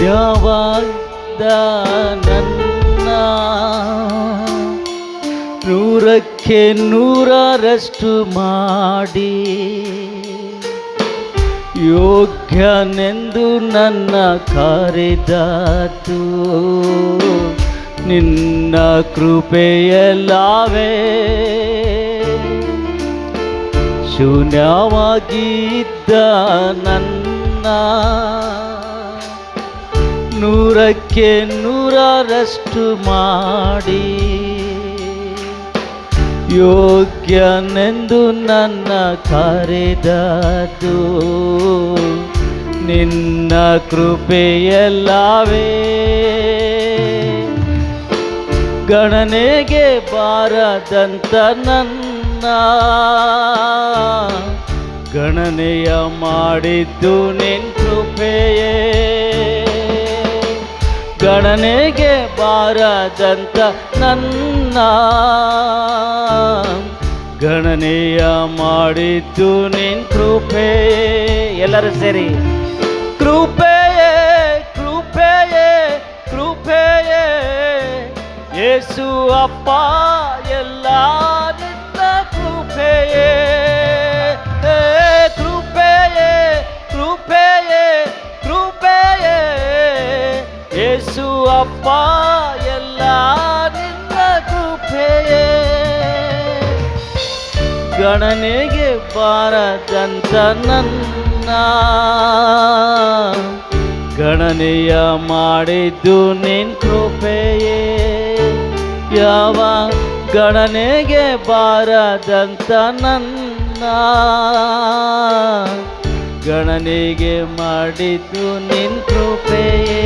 ಶೂನ್ಯವಾದ ನನ್ನ 100ಕ್ಕೆ 100ರಷ್ಟು ಮಾಡಿ ಯೋಗ್ಯನೆಂದು ನನ್ನ ಕರೆದದ್ದು ನಿನ್ನ ಕೃಪೆಯಲ್ಲವೇ. ಶೂನ್ಯವಾಗಿದ್ದ ನನ್ನ 100ಕ್ಕೆ 100ರಷ್ಟು ಮಾಡಿ ಯೋಗ್ಯನೆಂದು ನನ್ನ ಕರೆದದ್ದು ನಿನ್ನ ಕೃಪೆಯಲ್ಲವೇ. ಗಣನೆಗೆ ಬಾರದಂತ ನನ್ನ ಗಣನೆಯ ಮಾಡಿದ್ದು ನಿನ್ನ ಕೃಪೆಯೇ. ಗಣನೆಗೆ ಬಾರದಂತ ನನ್ನ ಗಣನೆಯ ಮಾಡಿದ್ದು ನಿನ್ನ ಕೃಪೆಯೇ. ಎಲ್ಲರೂ ಸೇರಿ ಕೃಪೆಯೇ ಕೃಪೆಯೇ ಕೃಪೆಯೇ ಯೇಸು ಅಪ್ಪ ಎಲ್ಲ ನಿನ್ನ ಕೃಪೆಯೇ. ಕೃಪೆಯೇ ಕೃಪೆಯೇ ಕೃಪೆಯೇ ಯೇಸು ಅಪ್ಪ ಎಲ್ಲ ನಿನ್ನ ಕೃಪೆಯೇ. ಗಣನೆಗೆ ಬಾರದಂತ ನನ್ನ ಗಣನೆಯ ಮಾಡಿದ್ದು ನಿನ್ನ ಕೃಪೆಯೇ. ಯಾವ ಗಣನೆಗೆ ಬಾರದಂತ ನನ್ನ ಗಣನೆಗೆ ಮಾಡಿದ್ದು ನಿನ್ನ ಕೃಪೆಯೇ.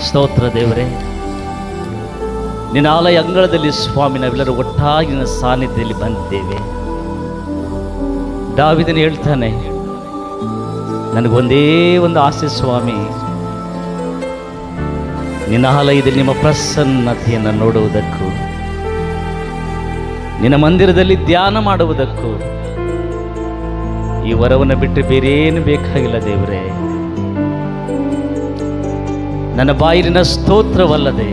ಸ್ತೋತ್ರ ದೇವರೇ, ನಿನ್ನ ಆಲಯ ಅಂಗಳದಲ್ಲಿ ಸ್ವಾಮಿ ನಾವೆಲ್ಲರೂ ಒಟ್ಟಾಗಿ ನಿನ್ನ ಸಾನ್ನಿಧ್ಯದಲ್ಲಿ ಬಂದಿದ್ದೇವೆ. ದಾವೀದನು ಹೇಳ್ತಾನೆ, ನನಗೊಂದೇ ಒಂದು ಆಸೆ ಸ್ವಾಮಿ, ನಿನ್ನ ಆಲಯದಲ್ಲಿ ನಿಮ್ಮ ಪ್ರಸನ್ನತೆಯನ್ನು ನೋಡುವುದಕ್ಕೂ ನಿನ್ನ ಮಂದಿರದಲ್ಲಿ ಧ್ಯಾನ ಮಾಡುವುದಕ್ಕೂ. ಈ ವರವನ್ನು ಬಿಟ್ಟು ಬೇರೇನು ಬೇಕಾಗಿಲ್ಲ ದೇವರೇ. ನನ್ನ ಬಾಯಿನ ಸ್ತೋತ್ರವಲ್ಲದೆ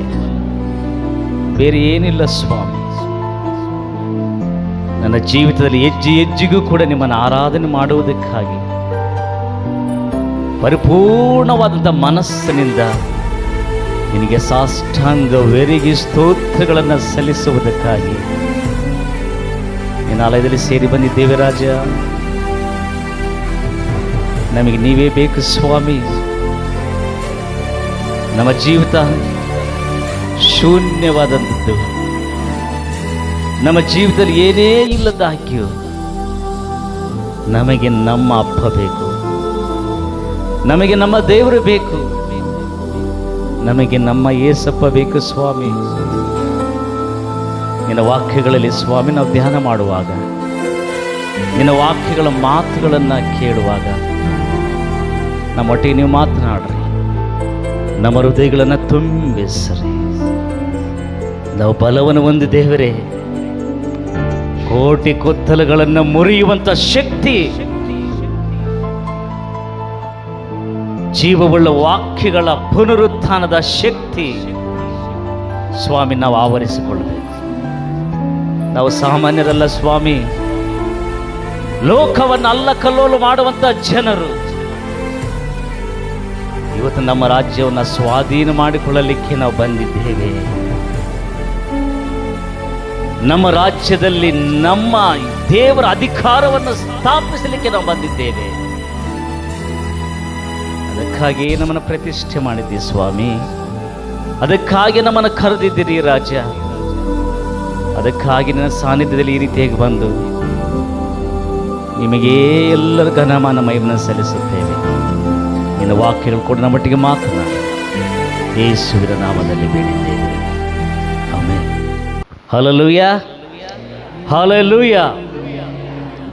ಬೇರೆ ಏನಿಲ್ಲ ಸ್ವಾಮಿ. ನನ್ನ ಜೀವಿತದಲ್ಲಿ ಹೆಜ್ಜೆ ಹೆಜ್ಜೆಗೂ ಕೂಡ ನಿಮ್ಮನ್ನು ಆರಾಧನೆ ಮಾಡುವುದಕ್ಕಾಗಿ ಪರಿಪೂರ್ಣವಾದಂಥ ಮನಸ್ಸಿನಿಂದ ನಿನಗೆ ಸಾಷ್ಟಾಂಗವೆರಗಿ ಸ್ತೋತ್ರಗಳನ್ನು ಸಲ್ಲಿಸುವುದಕ್ಕಾಗಿ ನಿನ್ನ ಆಲಯದಲ್ಲಿ ಸೇರಿ ಬಂದಿದ್ದೇವೆ ರಾಜ. ನಮಗೆ ನೀವೇ ಬೇಕು ಸ್ವಾಮಿ. ನಮ್ಮ ಜೀವಿತ ಶೂನ್ಯವಾದಂಥದ್ದು, ನಮ್ಮ ಜೀವಿತದಲ್ಲಿ ಏನೇ ಇಲ್ಲದಾಗ್ಯೂ ನಮಗೆ ನಮ್ಮ ಅಪ್ಪ ಬೇಕು, ನಮಗೆ ನಮ್ಮ ದೇವರು ಬೇಕು, ನಮಗೆ ನಮ್ಮ ಏಸಪ್ಪ ಬೇಕು ಸ್ವಾಮಿ. ನಿನ್ನ ವಾಕ್ಯಗಳಲ್ಲಿ ಸ್ವಾಮಿ ನಾವು ಧ್ಯಾನ ಮಾಡುವಾಗ, ನಿನ್ನ ವಾಕ್ಯಗಳ ಮಾತುಗಳನ್ನು ಕೇಳುವಾಗ ನಮ್ಮೊಟ್ಟಿಗೆ ನೀವು ಮಾತನಾಡ್ರಿ, ನಮ್ಮ ಹೃದಯಗಳನ್ನು ತುಂಬಿಸ್ರಿ. ನಾವು ಬಲವನ್ನು ಹೊಂದಿದ್ದೇವರೇ, ಕೋಟಿ ಕೊತ್ತಲಗಳನ್ನು ಮುರಿಯುವಂಥ ಶಕ್ತಿ, ಜೀವವುಳ್ಳ ವಾಕ್ಯಗಳ ಪುನರುತ್ಥಾನದ ಶಕ್ತಿ ಸ್ವಾಮಿ ನಾವು ಆವರಿಸಿಕೊಳ್ಳಬೇಕು. ನಾವು ಸಾಮಾನ್ಯರಲ್ಲ ಸ್ವಾಮಿ, ಲೋಕವನ್ನು ಅಲ್ಲಕಲ್ಲೋಲು ಮಾಡುವಂಥ ಜನರು. ಇವತ್ತು ನಮ್ಮ ರಾಜ್ಯವನ್ನು ಸ್ವಾಧೀನ ಮಾಡಿಕೊಳ್ಳಲಿಕ್ಕೆ ನಾವು ಬಂದಿದ್ದೇವೆ. ನಮ್ಮ ರಾಜ್ಯದಲ್ಲಿ ನಮ್ಮ ದೇವರ ಅಧಿಕಾರವನ್ನು ಸ್ಥಾಪಿಸಲಿಕ್ಕೆ ನಾವು ಬಂದಿದ್ದೇವೆ. ಅದಕ್ಕಾಗಿ ನಮ್ಮನ್ನು ಪ್ರತಿಷ್ಠೆ ಮಾಡಿದ್ದೀವಿ ಸ್ವಾಮಿ. ಅದಕ್ಕಾಗಿ ನಮ್ಮನ್ನು ಕರೆದಿದ್ದೀರಿ ರಾಜ. ಅದಕ್ಕಾಗಿ ನನ್ನ ಸಾನ್ನಿಧ್ಯದಲ್ಲಿ ಈ ರೀತಿಯಾಗಿ ಬಂದು ನಿಮಗೆ ಎಲ್ಲರ ಘನಮಾನ ಮಹಿಮೆಯನ್ನು ಸಲ್ಲಿಸುತ್ತೇವೆ. ನಿನ್ನ ವಾಕ್ಯಗಳು ಕೂಡ ನಮ್ಮೊಟ್ಟಿಗೆ ಮಾತನಾಡಿ ಯೇಸುವಿನ ನಾಮದಲ್ಲಿ ಬೇಡಿದ್ದೇವೆ, ಆಮೆನ್. Hallelujah, hallelujah.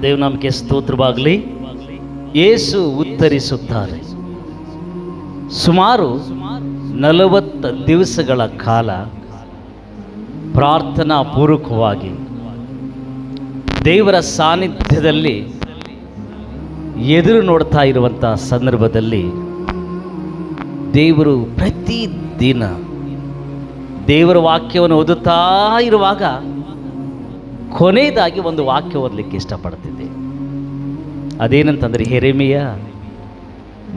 ದೇವನಾಮಕ್ಕೆ ಸ್ತೋತ್ರವಾಗಲಿ. ಯೇಸು ಉತ್ತರಿಸುತ್ತಾರೆ. ಸುಮಾರು 40 ದಿವಸಗಳ ಕಾಲ ಪ್ರಾರ್ಥನಾ ಪೂರ್ವಕವಾಗಿ ದೇವರ ಸಾನ್ನಿಧ್ಯದಲ್ಲಿ ಎದುರು ನೋಡ್ತಾ ಇರುವಂಥ ಸಂದರ್ಭದಲ್ಲಿ ದೇವರು ಪ್ರತಿದಿನ ದೇವರ ವಾಕ್ಯವನ್ನು ಓದುತ್ತಾ ಇರುವಾಗ ಕೊನೆಯದಾಗಿ ಒಂದು ವಾಕ್ಯ ಓದಲಿಕ್ಕೆ ಇಷ್ಟಪಡ್ತಿದ್ದೆ. ಅದೇನಂತಂದರೆ ಯೆರೆಮೀಯ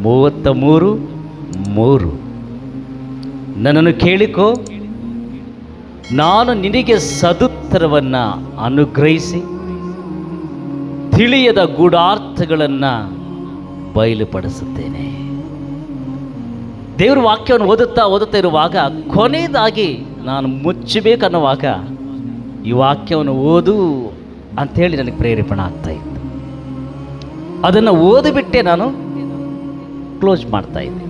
33:3. ನನ್ನನ್ನು ಕೇಳಿಕೋ, ನಾನು ನಿನಗೆ ಸದುತ್ತರವನ್ನು ಅನುಗ್ರಹಿಸಿ ತಿಳಿಯದ ಗೂಢಾರ್ಥಗಳನ್ನು ಬಯಲುಪಡಿಸುತ್ತೇನೆ. ದೇವರ ವಾಕ್ಯವನ್ನು ಓದುತ್ತಾ ಇರುವಾಗ ಕೊನೆಯದಾಗಿ ನಾನು ಮುಚ್ಚಬೇಕನ್ನುವಾಗ ಈ ವಾಕ್ಯವನ್ನು ಓದು ಅಂಥೇಳಿ ನನಗೆ ಪ್ರೇರೇಪಣೆ ಆಗ್ತಾ ಇತ್ತು. ಅದನ್ನು ಓದಿಬಿಟ್ಟೆ ನಾನು ಕ್ಲೋಸ್ ಮಾಡ್ತಾ ಇದ್ದೆ.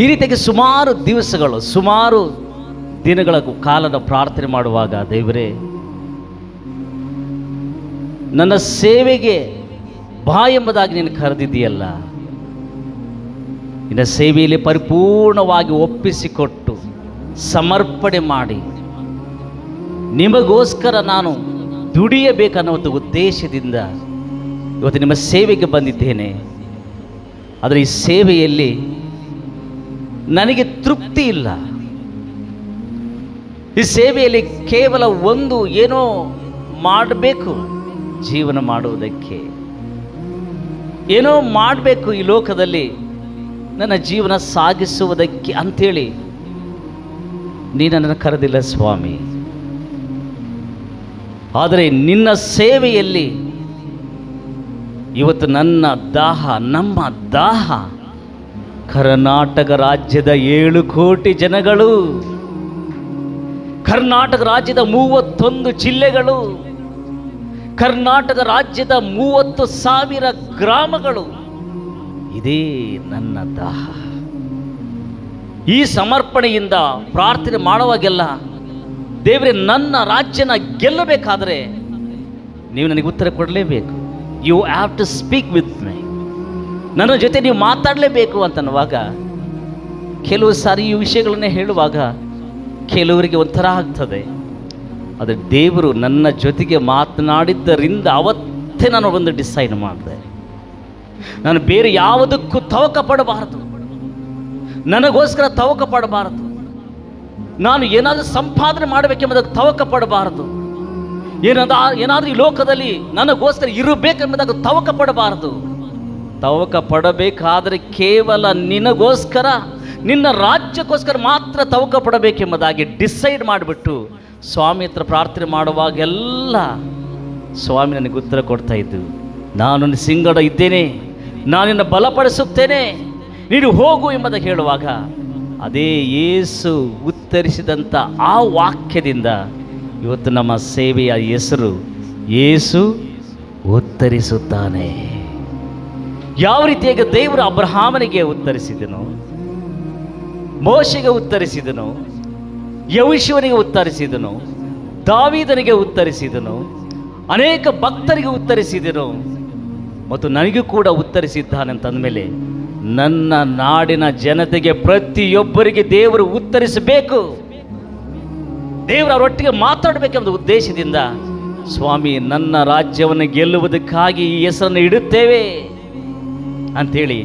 ಈ ರೀತಿಯಾಗಿ ಸುಮಾರು ದಿವಸಗಳು, ಸುಮಾರು ದಿನಗಳ ಕಾಲದ ಪ್ರಾರ್ಥನೆ ಮಾಡುವಾಗ, ದೇವರೇ, ನನ್ನ ಸೇವೆಗೆ ಬಾ ಎಂಬುದಾಗಿ ನೀನು ಕರೆದಿದ್ದೀಯಲ್ಲ, ನಿನ್ನ ಸೇವೆಯಲ್ಲಿ ಪರಿಪೂರ್ಣವಾಗಿ ಒಪ್ಪಿಸಿಕೊಟ್ಟು ಸಮರ್ಪಣೆ ಮಾಡಿ ನಿಮಗೋಸ್ಕರ ನಾನು ದುಡಿಯಬೇಕನ್ನೋ ಒಂದು ಉದ್ದೇಶದಿಂದ ಇವತ್ತು ನಿಮ್ಮ ಸೇವೆಗೆ ಬಂದಿದ್ದೇನೆ. ಆದರೆ ಈ ಸೇವೆಯಲ್ಲಿ ನನಗೆ ತೃಪ್ತಿ ಇಲ್ಲ. ಈ ಸೇವೆಯಲ್ಲಿ ಕೇವಲ ಒಂದು ಏನೋ ಮಾಡಬೇಕು, ಜೀವನ ಮಾಡುವುದಕ್ಕೆ ಏನೋ ಮಾಡಬೇಕು, ಈ ಲೋಕದಲ್ಲಿ ನನ್ನ ಜೀವನ ಸಾಗಿಸುವುದಕ್ಕೆ ಅಂಥೇಳಿ ನೀನು ನನ್ನನ್ನು ಕರೆದಿಲ್ಲ ಸ್ವಾಮಿ. ಆದರೆ ನಿನ್ನ ಸೇವೆಯಲ್ಲಿ ಇವತ್ತು ನನ್ನ ದಾಹ, ನಮ್ಮ ದಾಹ ಕರ್ನಾಟಕ ರಾಜ್ಯದ 7 ಕೋಟಿ ಜನಗಳು, ಕರ್ನಾಟಕ ರಾಜ್ಯದ 31 ಜಿಲ್ಲೆಗಳು, ಕರ್ನಾಟಕ ರಾಜ್ಯದ 30,000 ಗ್ರಾಮಗಳು, ಇದೇ ನನ್ನ ದಾಹ. ಈ ಸಮರ್ಪಣೆಯಿಂದ ಪ್ರಾರ್ಥನೆ ಮಾಡುವಾಗೆಲ್ಲ, ದೇವರೇ, ನನ್ನ ರಾಜ್ಯನ ಗೆಲ್ಲಬೇಕಾದರೆ ನೀವು ನನಗೆ ಉತ್ತರ ಕೊಡಲೇಬೇಕು. You have to speak with me. ನನ್ನ ಜೊತೆ ನೀವು ಮಾತಾಡಲೇಬೇಕು ಅಂತನ್ನುವಾಗ, ಕೆಲವು ಸಾರಿ ಈ ವಿಷಯಗಳನ್ನೇ ಹೇಳುವಾಗ ಕೆಲವರಿಗೆ ಒಂಥರ ಆಗ್ತದೆ. ಆದರೆ ದೇವರು ನನ್ನ ಜೊತೆಗೆ ಮಾತನಾಡಿದ್ದರಿಂದ ಅವತ್ತೇ ನಾನು ಒಂದು ಡಿಸೈಡ್ ಮಾಡಿದೆ, ನಾನು ಬೇರೆ ಯಾವುದಕ್ಕೂ ತವಕ ಪಡಬಾರದು, ನನಗೋಸ್ಕರ ತವಕ ಪಡಬಾರದು, ನಾನು ಏನಾದರೂ ಸಂಪಾದನೆ ಮಾಡಬೇಕೆಂಬುದಕ್ಕೆ ತವಕ ಪಡಬಾರದು, ಏನಾದರೂ ಈ ಲೋಕದಲ್ಲಿ ನನಗೋಸ್ಕರ ಇರಬೇಕೆಂಬುದಕ್ಕೆ ತವಕ ಪಡಬಾರದು. ತವಕ ಪಡಬೇಕಾದರೆ ಕೇವಲ ನಿನಗೋಸ್ಕರ, ನಿನ್ನ ರಾಜ್ಯಕ್ಕೋಸ್ಕರ ಮಾತ್ರ ತವಕ ಪಡಬೇಕೆಂಬುದಾಗಿ ಡಿಸೈಡ್ ಮಾಡಿಬಿಟ್ಟು ಸ್ವಾಮಿ ಹತ್ರ ಪ್ರಾರ್ಥನೆ ಮಾಡುವಾಗೆಲ್ಲ ಸ್ವಾಮಿ ನನಗೆ ಉತ್ತರ ಕೊಡ್ತಾ ಇದ್ದು, ನಾನು ನಿನ್ನ ಸಂಗಡ ಇದ್ದೇನೆ, ನಾನು ನಿನ್ನ ಬಲಪಡಿಸುತ್ತೇನೆ, ನೀನು ಹೋಗು ಎಂಬುದಾಗಿ ಹೇಳುವಾಗ ಅದೇ ಯೇಸು ಉತ್ತರಿಸಿದಂಥ ಆ ವಾಕ್ಯದಿಂದ ಇವತ್ತು ನಮ್ಮ ಸೇವೆಯ ಹೆಸರು ಯೇಸು ಉತ್ತರಿಸುತ್ತಾನೆ. ಯಾವ ರೀತಿಯಾಗಿ ದೇವರು ಅಬ್ರಹಾಮನಿಗೆ ಉತ್ತರಿಸಿದನು, ಮೋಶೆಗೆ ಉತ್ತರಿಸಿದನು, ಯೆಹೋಶುವನಿಗೆ ಉತ್ತರಿಸಿದನು, ದಾವೀದನಿಗೆ ಉತ್ತರಿಸಿದನು, ಅನೇಕ ಭಕ್ತರಿಗೆ ಉತ್ತರಿಸಿದನು ಮತ್ತು ನನಗೂ ಕೂಡ ಉತ್ತರಿಸಿದ್ದಾನಂತಂದಮೇಲೆ ನನ್ನ ನಾಡಿನ ಜನತೆಗೆ ಪ್ರತಿಯೊಬ್ಬರಿಗೆ ದೇವರು ಉತ್ತರಿಸಬೇಕು, ದೇವರು ಅವರೊಟ್ಟಿಗೆ ಮಾತಾಡಬೇಕೆಂಬ ಉದ್ದೇಶದಿಂದ ಸ್ವಾಮಿ ನನ್ನ ರಾಜ್ಯವನ್ನು ಗೆಲ್ಲುವುದಕ್ಕಾಗಿ ಈ ಹೆಸರನ್ನು ಇಡುತ್ತೇವೆ ಅಂಥೇಳಿ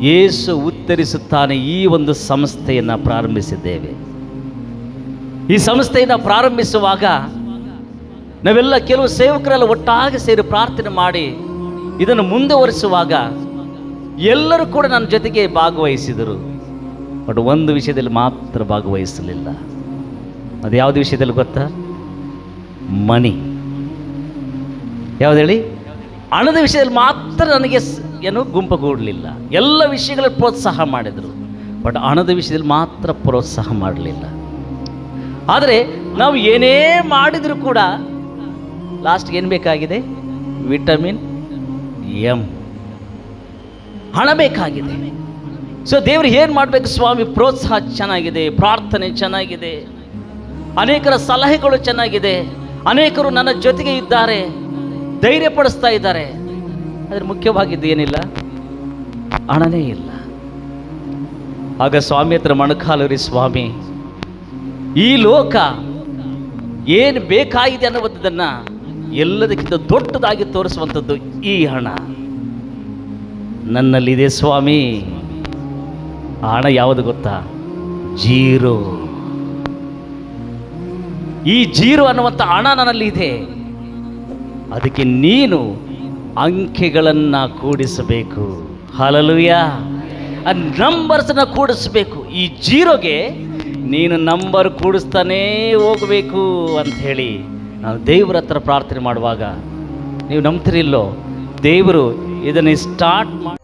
ಯೇಸು ಉತ್ತರಿಸುತ್ತಾನೆ ಈ ಒಂದು ಸಂಸ್ಥೆಯನ್ನು ಪ್ರಾರಂಭಿಸಿದ್ದೇವೆ. ಈ ಸಂಸ್ಥೆಯನ್ನು ಪ್ರಾರಂಭಿಸುವಾಗ ನಾವೆಲ್ಲ ಕೆಲವು ಸೇವಕರೆಲ್ಲ ಒಟ್ಟಾಗಿ ಸೇರಿ ಪ್ರಾರ್ಥನೆ ಮಾಡಿ ಇದನ್ನು ಮುಂದುವರಿಸುವಾಗ ಎಲ್ಲರೂ ಕೂಡ ನನ್ನ ಜೊತೆಗೆ ಭಾಗವಹಿಸಿದರು. ಬಟ್ ಒಂದು ವಿಷಯದಲ್ಲಿ ಮಾತ್ರ ಭಾಗವಹಿಸಲಿಲ್ಲ. ಅದು ಯಾವುದು ವಿಷಯದಲ್ಲಿ ಗೊತ್ತಾ? ಮನಿ. ಯಾವುದು ಹೇಳಿ? ಹಣದ ವಿಷಯದಲ್ಲಿ ಮಾತ್ರ ನನಗೆ ಗುಂಪುಗೂಡಲಿಲ್ಲ. ಎಲ್ಲ ವಿಷಯಗಳಲ್ಲಿ ಪ್ರೋತ್ಸಾಹ ಮಾಡಿದರು, ಬಟ್ ಹಣದ ವಿಷಯದಲ್ಲಿ ಮಾತ್ರ ಪ್ರೋತ್ಸಾಹ ಮಾಡಲಿಲ್ಲ. ಆದರೆ ನಾವು ಏನೇ ಮಾಡಿದರೂ ಕೂಡ ಲಾಸ್ಟ್ಗೆ ಏನು ಬೇಕಾಗಿದೆ? ವಿಟಮಿನ್ ಎಮ್, ಹಣ ಬೇಕಾಗಿದೆ. ಸೊ ದೇವರು ಏನು ಮಾಡಬೇಕು? ಸ್ವಾಮಿ, ಪ್ರೋತ್ಸಾಹ ಚೆನ್ನಾಗಿದೆ, ಪ್ರಾರ್ಥನೆ ಚೆನ್ನಾಗಿದೆ, ಅನೇಕರ ಸಲಹೆಗಳು ಚೆನ್ನಾಗಿದೆ, ಅನೇಕರು ನನ್ನ ಜೊತೆಗೆ ಇದ್ದಾರೆ, ಧೈರ್ಯಪಡಿಸ್ತಾ ಇದ್ದಾರೆ. ಆದರೆ ಮುಖ್ಯವಾಗಿದ್ದು ಏನಿಲ್ಲ? ಹಣನೇ ಇಲ್ಲ. ಆಗ ಸ್ವಾಮಿ ಹತ್ರ ಮೊಣಕಾಲೂರಿ, ಸ್ವಾಮಿ, ಈ ಲೋಕ ಏನು ಬೇಕಾಗಿದೆ ಅನ್ನುವುದನ್ನು ಎಲ್ಲದಕ್ಕಿಂತ ದೊಡ್ಡದಾಗಿ ತೋರಿಸುವಂಥದ್ದು ಈ ಹಣ. ನನ್ನಲ್ಲಿದೆ ಸ್ವಾಮಿ. ಆ ಹಣ ಯಾವುದು ಗೊತ್ತಾ? ಜೀರೋ. ಈ ಜೀರೋ ಅನ್ನುವಂಥ ಹಣ ನನ್ನಲ್ಲಿ ಇದೆ. ಅದಕ್ಕೆ ನೀನು ಅಂಕೆಗಳನ್ನು ಕೂಡಿಸಬೇಕು. ಹಲ್ಲೆಲೂಯಾ. ಆ ನಂಬರ್ಸನ್ನ ಕೂಡಿಸ್ಬೇಕು. ಈ ಜೀರೋಗೆ ನೀನು ನಂಬರ್ ಕೂಡಿಸ್ತಾನೇ ಹೋಗಬೇಕು ಅಂತ ಹೇಳಿ ನಾವು ದೇವರ ಹತ್ರ ಪ್ರಾರ್ಥನೆ ಮಾಡುವಾಗ ನೀವು ನಂಬ್ತಿರಿಲ್ಲೋ, ದೇವರು ಇದನ್ನು ಸ್ಟಾರ್ಟ್ ಮಾಡಿ